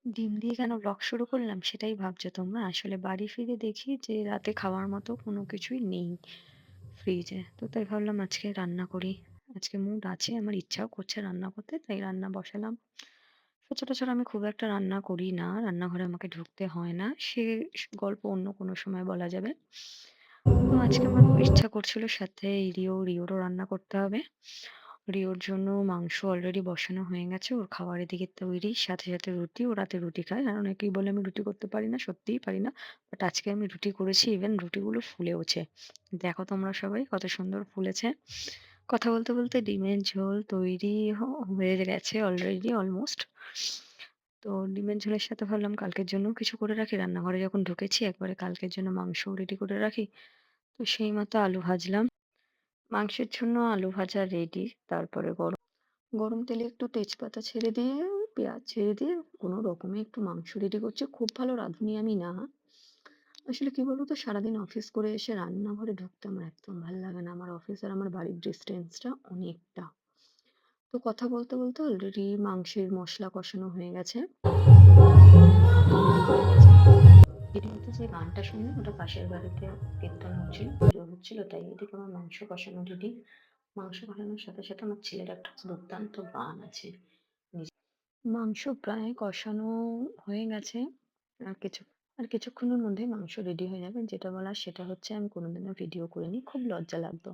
ডিম দিয়ে কেন ব্লগ শুরু করলাম সেটাই ভাবছো তোমরা? আসলে বাড়ি ফিরে দেখি যে রাতে খাওয়ার মতো কোনো কিছুই নেই ফ্রিজে। তো তাই ভাবলাম আজকে রান্না করি। আজকে মুড আছে, আমার ইচ্ছাও করছে রান্না করতে, তাই রান্না বসালাম। সচরাচর আমি খুব একটা রান্না করি না। রান্নাঘরে আমাকে ঢুকতে হয় না। সে গল্প অন্য কোনো সময় বলা যাবে। তো আজকে আমার ইচ্ছা করছিল সাথে এই রিওরও রান্না করতে হবে। রিওর জন্য মাংস অলরেডি বসানো হয়ে গেছে। ওর খাবার এদিকে তৈরি। সাথে, সাথে রুটি। ও রাতে রুটি খায়। আর অনেকেই বলে আমি রুটি করতে পারি না। সত্যিই পারি না। বাট আজকে আমি রুটি করেছি। ইভেন রুটিগুলো ফুলেওছে। দেখো তোমরা সবাই কত সুন্দর ফুলেছে। কথা বলতে, বলতে ডিমের ঝোল তৈরি হয়ে গেছে অলরেডি অলমোস্ট। তো ডিমের ঝোলের সাথে ভাবলাম কালকের জন্যও কিছু করে রাখি। রান্নাঘরে যখন ঢুকেছি একবারে কালকের জন্য মাংসও রেডি করে রাখি। তো সেই মতো আলু ভাজলাম। মাংসের জন্য আলু ভাজা রেডি। তারপরে গরম গরম তেলে একটু তেজপাতা ছেড়ে দিয়ে, পেঁয়াজ ছেড়ে দিয়ে কোনো রকমে একটু মাংস রেডি করছি। খুব ভালো রাঁধুনি আমি না। আসলে কি বলতো, সারাদিন অফিস করে এসে রান্নাঘরে ঢুকতে আমার একদম ভাল লাগে না। আমার অফিস আর আমার বাড়ির ডিস্টেন্সটা অনেকটা। তো কথা বলতে, বলতে অলরেডি মাংসের মসলা কষানো হয়ে গেছে। রীতিমতো যে গানটা শুনলেন ওটা পাশের বাড়িতে কীর্তন হচ্ছিল, পুজো হচ্ছিল, তাই এদিকে আমার মাংস কষানো রেডি। মাংস কষানোর সাথে, সাথে আমার ছেলের একটা দুর্দান্ত গান আছে। মাংস প্রায় কষানো হয়ে গেছে। আর কিছু আর কিছুক্ষণের মধ্যেই মাংস রেডি হয়ে যাবে। যেটা বলার সেটা হচ্ছে আমি কোনোদিনও ভিডিও করিনি। খুব লজ্জা লাগতো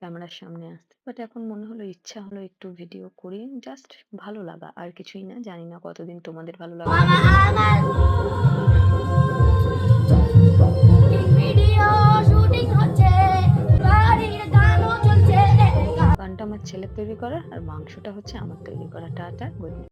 ক্যামেরার সামনে আসতে। বাট এখন মনে হলো, ইচ্ছা হলো একটু ভিডিও করি। জাস্ট ভালো লাগা, আর কিছুই না। জানি না কতদিন তোমাদের ভালো লাগা ভিডিও শুটিং হচ্ছে, বাড়ির গানও চলছে। গানটা আমার ছেলের তৈরি করা আর মাংসটা হচ্ছে আমার তৈরি করা। Tata, good night.